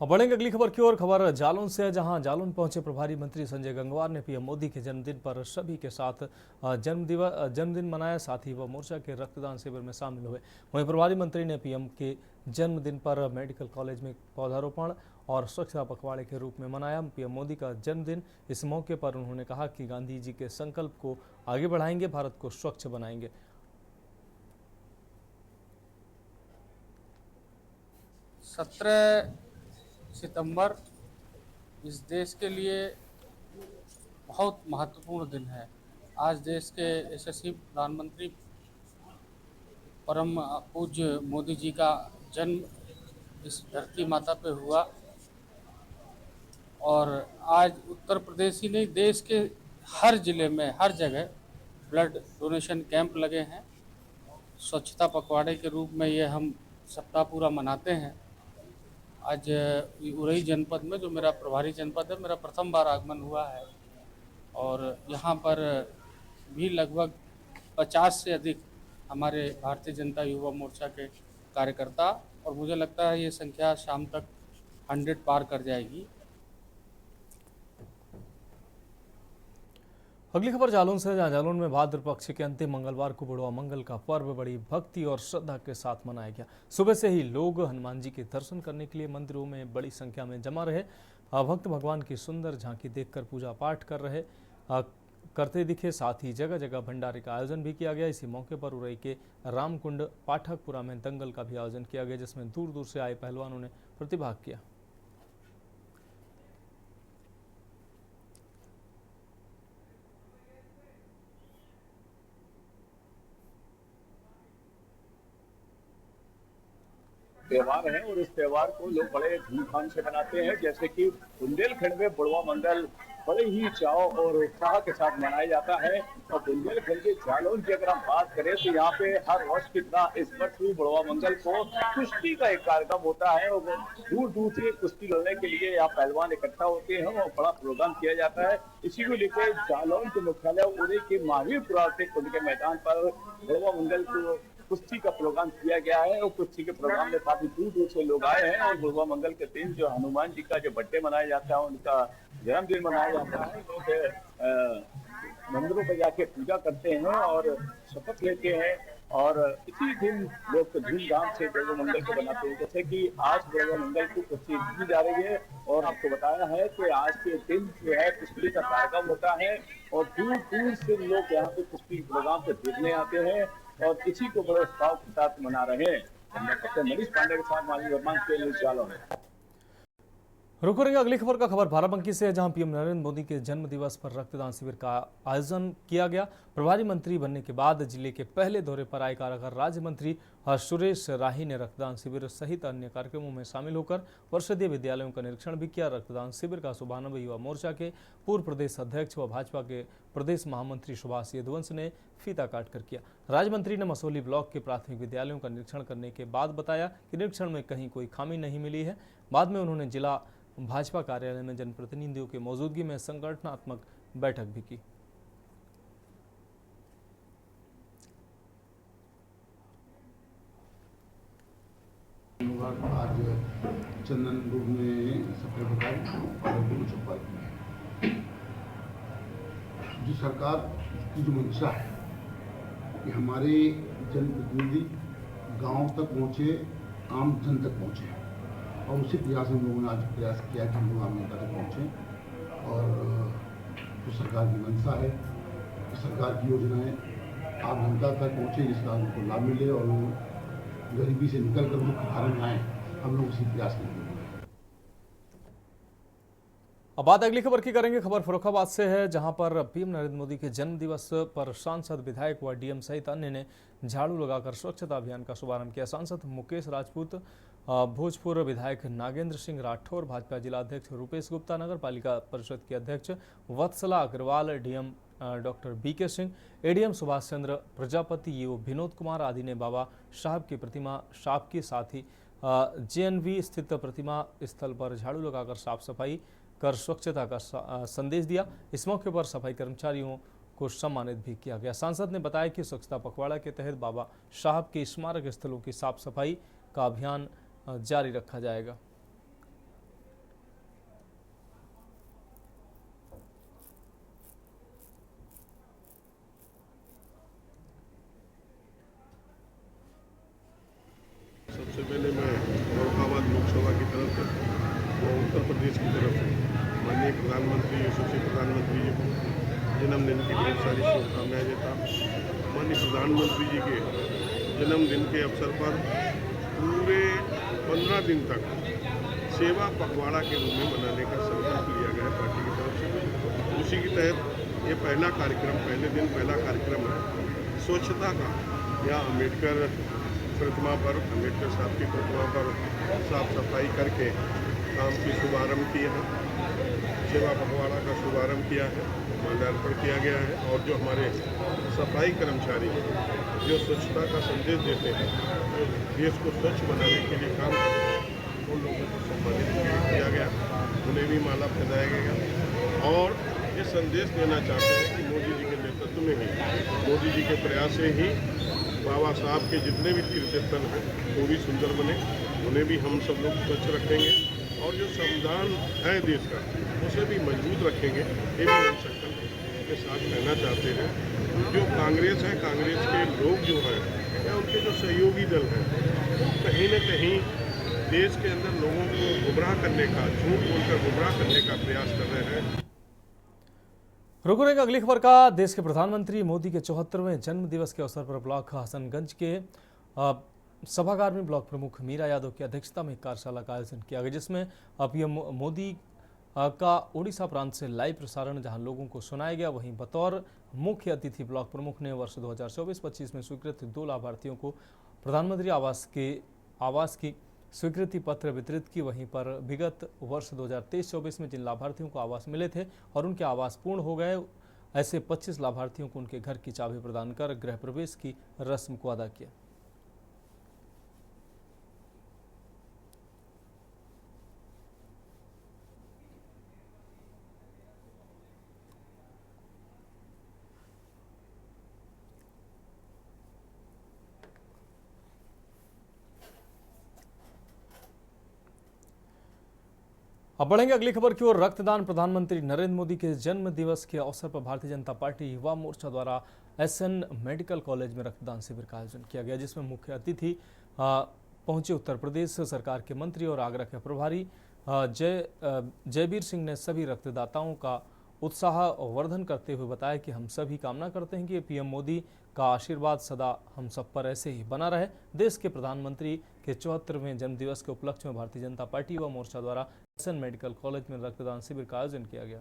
अब बढ़ेंगे अगली खबर की ओर। खबर जालौन से है, जहां जालौन पहुंचे प्रभारी मंत्री संजय गंगवार ने पीएम मोदी के जन्मदिन पर सभी के साथ जन्मदिन मनाया। साथ ही वह मोर्चा के रक्तदान शिविर में शामिल हुए। वहीं प्रभारी मंत्री ने पीएम के जन्मदिन पर मेडिकल कॉलेज में पौधारोपण और स्वच्छता पखवाड़े के रूप में मनाया पीएम मोदी का जन्मदिन। इस मौके पर उन्होंने कहा कि गांधी जी के संकल्प को आगे बढ़ाएंगे, भारत को स्वच्छ बनाएंगे। 17 सितंबर इस देश के लिए बहुत महत्वपूर्ण दिन है। आज देश के यशस्वी प्रधानमंत्री परम पूज्य मोदी जी का जन्म इस धरती माता पे हुआ और आज उत्तर प्रदेश ही नहीं, देश के हर जिले में हर जगह ब्लड डोनेशन कैंप लगे हैं। स्वच्छता पखवाड़े के रूप में ये हम सप्ताह पूरा मनाते हैं। आज उरई जनपद में, जो मेरा प्रभारी जनपद है, मेरा प्रथम बार आगमन हुआ है और यहाँ पर भी लगभग 50 से अधिक हमारे भारतीय जनता युवा मोर्चा के कार्यकर्ता, और मुझे लगता है ये संख्या शाम तक 100 पार कर जाएगी। अगली खबर जालौन से, जहां जालौन में भाद्र पक्ष के अंतिम मंगलवार को बुढ़वा मंगल का पर्व बड़ी भक्ति और श्रद्धा के साथ मनाया गया। सुबह से ही लोग हनुमान जी के दर्शन करने के लिए मंदिरों में बड़ी संख्या में जमा रहे। भक्त भगवान की सुंदर झांकी देखकर पूजा पाठ करते दिखे। साथ ही जगह जगह भंडारे का आयोजन भी किया गया। इसी मौके पर उरई के रामकुंड पाठकपुरा में दंगल का भी आयोजन किया गया, जिसमें दूर दूर से आए पहलवानों ने प्रतिभाग किया। त्योहार है और इस त्योहार को लोग बड़े धूमधाम से मनाते हैं। जैसे कि बुंदेलखंड में बुढ़वा मंगल बड़े ही चाव और उत्साह के साथ मनाया जाता है। और बुंदेलखंड के जालौन की अगर हम बात करें तो यहाँ पे हर वर्ष की तरह इस वर्ष भी बुढ़वा मंगल को कुश्ती का एक कार्यक्रम होता है और दूर दूर से कुश्ती लड़ने के लिए यहाँ पहलवान इकट्ठा होते हैं और बड़ा प्रोग्राम किया जाता है। इसी को लेकर जालौन के मुख्यालय उरई के महावीरपुरा के कुंड के मैदान पर बुढ़वा मंगल को कुश्ती का प्रोग्राम किया गया है और कुश्ती के प्रोग्राम में काफी दूर दूर से लोग आए हैं। और बुढ़वा मंगल के दिन जो हनुमान जी का जो बर्थडे मनाया जाता है, उनका जन्मदिन मनाया जाता है। लोग मंदिरों पर जाके पूजा करते हैं और शपथ लेते हैं और इसी दिन लोग धूमधाम से बुढ़वा मंगल को बनाते हैं। जैसे कि आज बुढ़वा मंगल की कुश्ती की जा रही है और आपको बताया है कि आज के दिन जो है कुश्ती का कार्यक्रम होता है और दूर दूर से लोग यहाँ पे कुश्ती प्रोग्राम को देखने आते हैं और इसी को बड़े उत्साह के साथ मना रहे हैं। मनीष पांडे के साथ माली वर्मा के लिए जालौन है। रुक रही अगली खबर का खबर बाराबंकी से है, जहां पीएम नरेंद्र मोदी के जन्म दिवस पर रक्तदान शिविर का आयोजन किया गया। प्रभारी मंत्री बनने के बाद जिले के पहले दौरे पर आए कारागार राज्य मंत्री सुरेश राही ने रक्तदान शिविर सहित अन्य कार्यक्रमों में शामिल होकर परिषदीय विद्यालयों का निरीक्षण भी किया। रक्तदान शिविर का शुभारंभ युवा मोर्चा के पूर्व प्रदेश अध्यक्ष व भाजपा के प्रदेश महामंत्री सुभाष यदुवंश ने फीता काट कर किया। राज्य मंत्री ने मसौली ब्लॉक के प्राथमिक विद्यालयों का निरीक्षण करने के बाद बताया कि निरीक्षण में कहीं कोई खामी नहीं मिली है। बाद में उन्होंने जिला भाजपा कार्यालय में जनप्रतिनिधियों की मौजूदगी में संगठनात्मक बैठक भी की। आज चंदनपुर में सबने बताया जो सरकार की जो मंशा है कि हमारे जनप्रतिनिधि गांव तक पहुंचे, आम जन तक पहुंचे और उसी प्रयास हम लोगों ने आज प्रयास किया कि हम लोग आम जनता तक पहुँचें और जो सरकार की मंशा है, सरकार की योजनाएं आम जनता तक पहुँचे, जिसका उनको लाभ मिले और गरीबी से निकल कर मुख्य धारा में आए। हम लोग उसी प्रयास करेंगे। अब बात अगली खबर की करेंगे। खबर फर्रुखाबाद से है, जहां पर पीएम नरेंद्र मोदी के जन्म दिवस पर सांसद, विधायक व डीएम सहित अन्य ने झाड़ू लगाकर स्वच्छता अभियान का शुभारंभ किया। सांसद मुकेश राजपूत, भोजपुर विधायक नागेंद्र सिंह राठौर, भाजपा जिला अध्यक्ष रूपेश गुप्ता, नगर पालिका परिषद के अध्यक्ष Vatsala Agarwal, DM doctor BK Singh, ADM Subhash Chandra Prajapati, EO Vinod Kumar आदि ने बाबा साहब की प्रतिमा साफ की। साथ ही जेएनवी स्थित प्रतिमा स्थल पर झाड़ू लगाकर साफ सफाई कर स्वच्छता का संदेश दिया। इस मौके पर सफाई कर्मचारियों को सम्मानित भी किया गया। सांसद ने बताया कि स्वच्छता पखवाड़ा के तहत बाबा साहब के स्मारक स्थलों की साफ सफाई का अभियान जारी रखा जाएगा। उत्तर प्रदेश की तरफ से माननीय प्रधानमंत्री यशस्वी प्रधानमंत्री जी को जन्मदिन की ढेर सारी शुभकामनाएं देता। माननीय प्रधानमंत्री जी के जन्मदिन के अवसर पर पूरे 15 दिन तक सेवा पखवाड़ा के रूप में मनाने का संकल्प लिया गया है पार्टी की तरफ से। उसी के तहत ये पहला कार्यक्रम है स्वच्छता का। यहाँ अम्बेडकर प्रतिमा पर, अम्बेडकर साहब की प्रतिमा पर साफ सफाई करके काम की शुभारम्भ किया है। सेवा पखवाड़ा का शुभारम्भ किया है, माल्यार्पण किया गया है। और जो हमारे सफाई कर्मचारी जो स्वच्छता का संदेश देते हैं, जो देश को स्वच्छ बनाने के लिए काम करते हैं, उन लोगों को सम्मानित किया गया, उन्हें भी माला पहनाया गया। और ये संदेश देना चाहते हैं कि मोदी जी के नेतृत्व में ही, मोदी जी के प्रयास से ही बाबा साहब के जितने भी तीर्थ स्थल हैं वो भी सुंदर बने, उन्हें भी हम सब लोग स्वच्छ रखेंगे। और जो संविधान है देश का, उसे भी मजबूत रखेंगे। ये भी हम संकल्प के साथ कहना चाहते हैं। जो कांग्रेस है, कांग्रेस के लोग जो हैं या उनके जो सहयोगी दल हैं, वो कहीं न कहीं देश के अंदर लोगों को गुमराह करने का, झूठ बोलकर गुमराह करने का प्रयास कर रहे हैं। रुको रहेगा अगली खबर का। देश के प्रधानमंत्री मोदी के 74वें जन्म दिवस के अवसर पर ब्लॉक हसनगंज के सभागार में ब्लॉक प्रमुख मीरा यादव की अध्यक्षता में एक कार्यशाला का आयोजन किया गया, जिसमें पीएम मोदी का उड़ीसा प्रांत से लाइव प्रसारण जहां लोगों को सुनाया गया। वहीं बतौर मुख्य अतिथि ब्लॉक प्रमुख ने वर्ष 2024-25 में स्वीकृत 2 लाभार्थियों को प्रधानमंत्री आवास की स्वीकृति पत्र वितरित की। वहीं पर विगत वर्ष 2023-24 में जिन लाभार्थियों को आवास मिले थे और उनके आवास पूर्ण हो गए, ऐसे 25 लाभार्थियों को उनके घर की चाबी प्रदान कर गृह प्रवेश की रस्म को अदा किया। अब बढ़ेंगे अगली खबर की ओर। रक्तदान। प्रधानमंत्री नरेंद्र मोदी के जन्म दिवस के अवसर पर भारतीय जनता पार्टी युवा मोर्चा द्वारा एसएन मेडिकल कॉलेज में रक्तदान शिविर का आयोजन किया गया, जिसमें मुख्य अतिथि पहुंचे उत्तर प्रदेश सरकार के मंत्री और आगरा के प्रभारी जयबीर सिंह ने सभी रक्तदाताओं का उत्साह वर्धन करते हुए बताया कि हम सभी कामना करते हैं कि पीएम मोदी का आशीर्वाद सदा हम सब पर ऐसे ही बना रहे। देश के प्रधानमंत्री के 74वें जन्मदिवस के उपलक्ष्य में भारतीय जनता पार्टी व मोर्चा द्वारा एसएन मेडिकल कॉलेज में रक्तदान शिविर का आयोजन किया गया।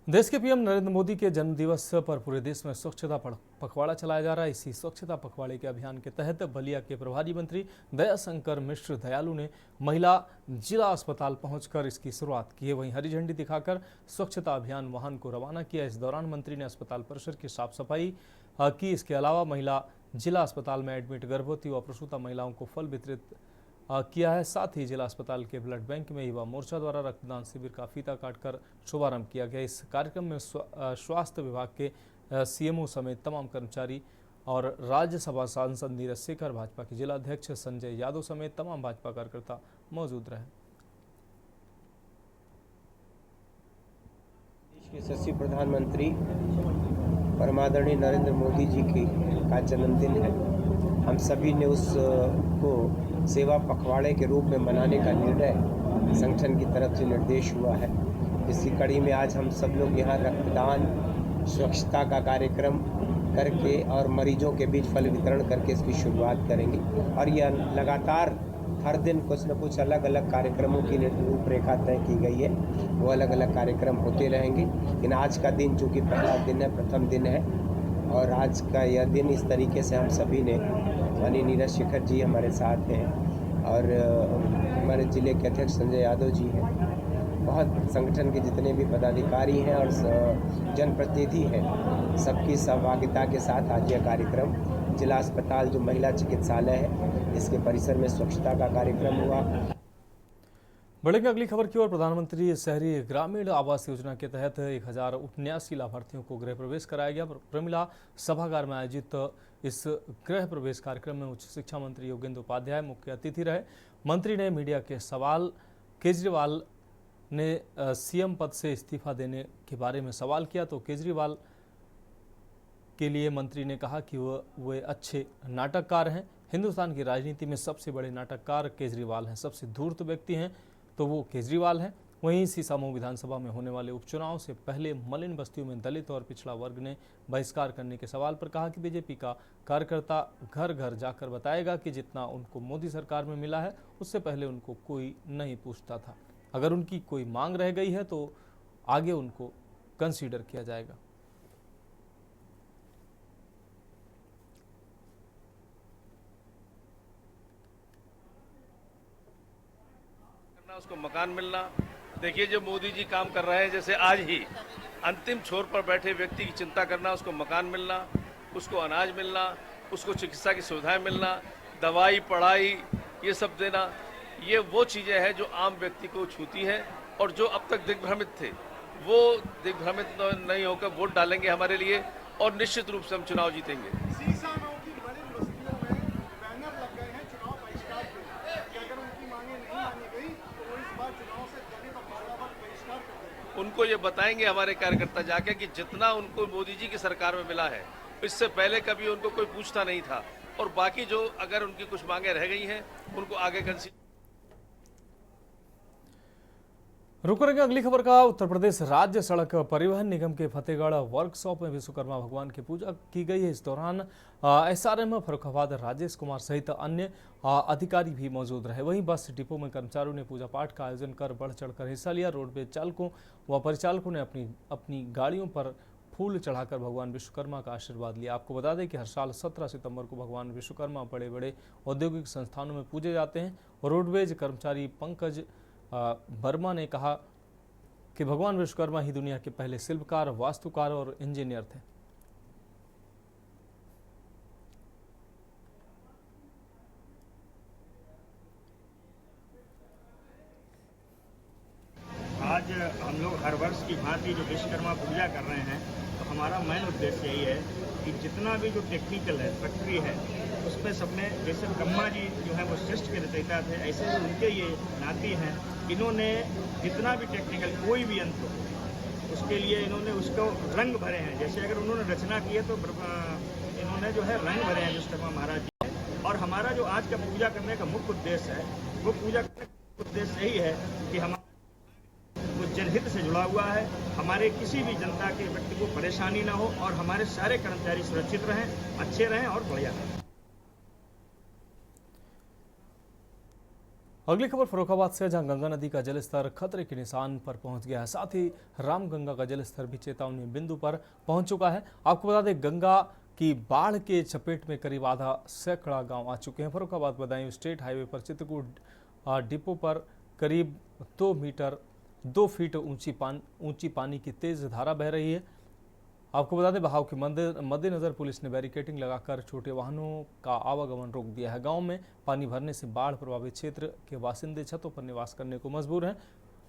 देश के पीएम नरेंद्र मोदी के जन्मदिवस पर पूरे देश में स्वच्छता पखवाड़ा चलाया जा रहा है। इसी स्वच्छता पखवाड़े के अभियान के तहत बलिया के प्रभारी मंत्री दयाशंकर मिश्र दयालु ने महिला जिला अस्पताल पहुंचकर इसकी शुरुआत की है। वहीं हरी झंडी दिखाकर स्वच्छता अभियान वाहन को रवाना किया। इस दौरान मंत्री ने अस्पताल परिसर की साफ सफाई की। इसके अलावा महिला जिला अस्पताल में एडमिट गर्भवती व प्रसूता महिलाओं को फल वितरित किया है। साथ ही जिला अस्पताल के ब्लड बैंक में युवा मोर्चा द्वारा रक्तदान शिविर का फीता काटकर शुभारंभ किया गया। इस कार्यक्रम में स्वास्थ्य विभाग के सीएमओ समेत तमाम कर्मचारी और राज्यसभा सांसद नीरज शेखर, भाजपा के जिला अध्यक्ष संजय यादव समेत तमाम भाजपा कार्यकर्ता मौजूद रहे। देश के यशस्वी प्रधानमंत्री परमादरणीय नरेंद्र मोदी जी का जन्मदिन है। हम सभी ने उसको सेवा पखवाड़े के रूप में मनाने का निर्णय संगठन की तरफ से निर्देश हुआ है। इसी कड़ी में आज हम सब लोग यहाँ रक्तदान, स्वच्छता का कार्यक्रम करके और मरीजों के बीच फल वितरण करके इसकी शुरुआत करेंगे। और यह लगातार हर दिन कुछ न कुछ अलग अलग कार्यक्रमों की रूपरेखा तय की गई है, वो अलग अलग कार्यक्रम होते रहेंगे। लेकिन आज का दिन चूँकि पहला दिन है, प्रथम दिन है, और आज का यह दिन इस तरीके से हम सभी ने, माननीय नीरज शेखर जी हमारे साथ हैं और हमारे जिले के अध्यक्ष संजय यादव जी हैं, बहुत संगठन के जितने भी पदाधिकारी हैं और जनप्रतिनिधि हैं, सबकी सहभागिता के साथ आज यह कार्यक्रम जिला अस्पताल जो महिला चिकित्सालय है इसके परिसर में स्वच्छता का कार्यक्रम हुआ। बढ़ेंगे अगली खबर की ओर। प्रधानमंत्री शहरी ग्रामीण आवास योजना के तहत 1079 लाभार्थियों को गृह प्रवेश कराया गया। प्रमिला सभागार में आयोजित इस गृह प्रवेश कार्यक्रम में उच्च शिक्षा मंत्री योगेंद्र उपाध्याय मुख्य अतिथि रहे। मंत्री ने मीडिया के सवाल केजरीवाल ने सीएम पद से इस्तीफा देने के बारे में सवाल किया तो केजरीवाल के लिए मंत्री ने कहा कि वे अच्छे नाटककार हैं। हिंदुस्तान की राजनीति में सबसे बड़े नाटककार केजरीवाल हैं। सबसे धूर्त व्यक्ति हैं तो वो केजरीवाल हैं। वहीं सीसामऊ विधानसभा में होने वाले उपचुनाव से पहले मलिन बस्तियों में दलित और पिछड़ा वर्ग ने बहिष्कार करने के सवाल पर कहा कि बीजेपी का कार्यकर्ता घर घर जाकर बताएगा कि जितना उनको मोदी सरकार में मिला है उससे पहले उनको कोई नहीं पूछता था। अगर उनकी कोई मांग रह गई है तो आगे उनको कंसीडर किया जाएगा। उसको मकान मिलना। देखिए जो मोदी जी काम कर रहे हैं, जैसे आज ही अंतिम छोर पर बैठे व्यक्ति की चिंता करना, उसको मकान मिलना, उसको अनाज मिलना, उसको चिकित्सा की सुविधाएं मिलना, दवाई पढ़ाई ये सब देना, ये वो चीज़ें हैं जो आम व्यक्ति को छूती हैं। और जो अब तक दिग्भ्रमित थे वो दिग्भ्रमित नहीं होकर वोट डालेंगे हमारे लिए और निश्चित रूप से हम चुनाव जीतेंगे। उनको ये बताएंगे हमारे कार्यकर्ता जाके कि जितना उनको मोदी जी की सरकार में मिला है इससे पहले कभी उनको कोई पूछता नहीं था। और बाकी जो अगर उनकी कुछ मांगे रह गई हैं उनको आगे रुक करेंगे अगली खबर का। उत्तर प्रदेश राज्य सड़क परिवहन निगम के फतेहगढ़ वर्कशॉप में विश्वकर्मा भगवान की पूजा की गई है। इस दौरान एसआरएम फर्रुखाबाद राजेश कुमार सहित अन्य अधिकारी भी मौजूद रहे। वहीं बस डिपो में कर्मचारियों ने पूजा पाठ का आयोजन कर बढ़ चढ़कर हिस्सा लिया। रोडवेज चालकों व परिचालकों ने अपनी गाड़ियों पर फूल चढ़ाकर भगवान विश्वकर्मा का आशीर्वाद लिया। आपको बता दें कि हर साल 17 सितंबर को भगवान विश्वकर्मा बड़े बड़े औद्योगिक संस्थानों में पूजे जाते हैं। रोडवेज कर्मचारी पंकज वर्मा ने कहा कि भगवान विश्वकर्मा ही दुनिया के पहले शिल्पकार, वास्तुकार और इंजीनियर थे। आज हम लोग हर वर्ष की भांति जो विश्वकर्मा पूजा कर रहे हैं, तो हमारा मेन उद्देश्य यही है कि जितना भी जो टेक्निकल है, फैक्ट्री है, उसमें सबने, जैसे ब्रह्मा जी जो है वो सृष्टि के रचयिता थे, ऐसे ही उनके ये नाती हैं। इन्होंने जितना भी टेक्निकल कोई भी यंत्र हो उसके लिए इन्होंने उसको रंग भरे हैं। जैसे अगर उन्होंने रचना की है तो इन्होंने जो है रंग भरे हैं विश्वकर्मा महाराज जी। और हमारा जो आज का पूजा करने का मुख्य उद्देश्य है वो पूजा करने का उद्देश्य यही है कि हमारा वो जनहित से जुड़ा हुआ है, हमारे किसी भी जनता के व्यक्ति को परेशानी ना हो और हमारे सारे कर्मचारी सुरक्षित रहें, अच्छे रहें और बढ़िया रहें। अगली खबर फर्रुखाबाद से, जहां गंगा नदी का जलस्तर खतरे के निशान पर पहुंच गया है। साथ ही रामगंगा का जलस्तर भी चेतावनी बिंदु पर पहुंच चुका है। आपको बता दें गंगा की बाढ़ के चपेट में करीब आधा सैकड़ा गांव आ चुके हैं। फर्रुखाबाद बदायूं स्टेट हाईवे पर चित्रकूट डिपो पर करीब 2 फीट ऊंची पानी की तेज धारा बह रही है। आपको बता दें बहाव के मद्देनजर पुलिस ने बैरिकेडिंग लगाकर छोटे वाहनों का आवागमन रोक दिया है। गांव में पानी भरने से बाढ़ प्रभावित क्षेत्र के बासिंदे छतों पर निवास करने को मजबूर हैं।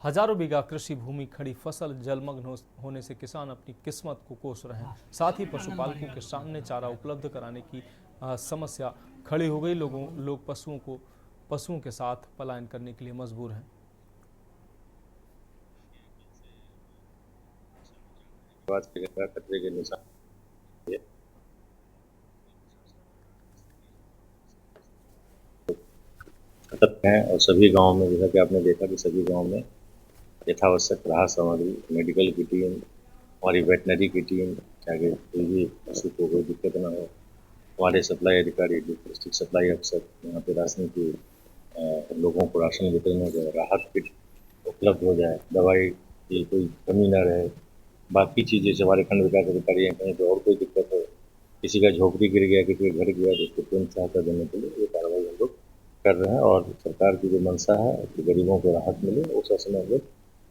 हजारों बीघा कृषि भूमि, खड़ी फसल जलमग्न होने से किसान अपनी किस्मत को कोस रहे हैं। साथ ही पशुपालकों के सामने चारा उपलब्ध कराने की समस्या खड़ी हो गई। लोग पशुओं के साथ पलायन करने के लिए मजबूर हैं। खतरे के निशान सतर्क हैं और सभी गांव में, जैसा कि आपने देखा कि सभी गांव में यथावश्यक राहत सामग्री, मेडिकल की टीम, हमारी वेटनरी की टीम, ताकि कोई भी पशु को कोई दिक्कत ना हो। हमारे सप्लाई अधिकारी, डिस्ट्रिक्ट सप्लाई अफसर यहाँ पे राशन की लोगों को राशन वितरण हो जाए, राहत किट उपलब्ध हो जाए, दवाई की कोई कमी ना रहे। बाकी चीज़ जैसे हमारे खंड विकास अधिकारी हैं, कहीं तो और कोई दिक्कत हो, किसी का झोपड़ी गिर गया, किसी का घर गया, तो उसको तुरंत सहायता देने के लिए ये कार्रवाई हम लोग कर रहे हैं। और सरकार की जो मंशा है कि गरीबों को राहत मिले, उस समय हम लोग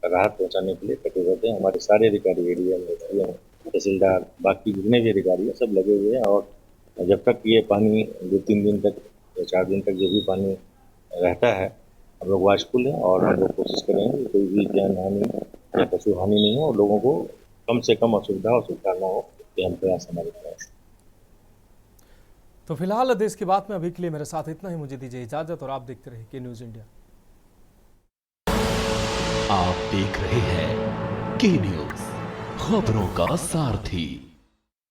राहत पहुँचाने के लिए कटिबद्ध हैं। हमारे सारे अधिकारी, एडीएम, एसडीएम, तहसीलदार, बाकी जितने भी अधिकारी हैं सब लगे हुए हैं। और जब तक ये पानी 2-3 दिन तक या 4 दिन तक जो भी पानी रहता है हम लोग वाचफुल हैं और हम लोग कोशिश करेंगे कि कोई भी जान हानि या पशु हानि नहीं हो और लोगों को कम से कम असुविधा ना हो, ये हम प्रयास हमारे प्रयास। तो फिलहाल देश की बात में अभी के लिए मेरे साथ इतना ही। मुझे दीजिए इजाजत और आप देखते रहिए के न्यूज़ इंडिया। आप देख रहे हैं के न्यूज़, खबरों का सारथी।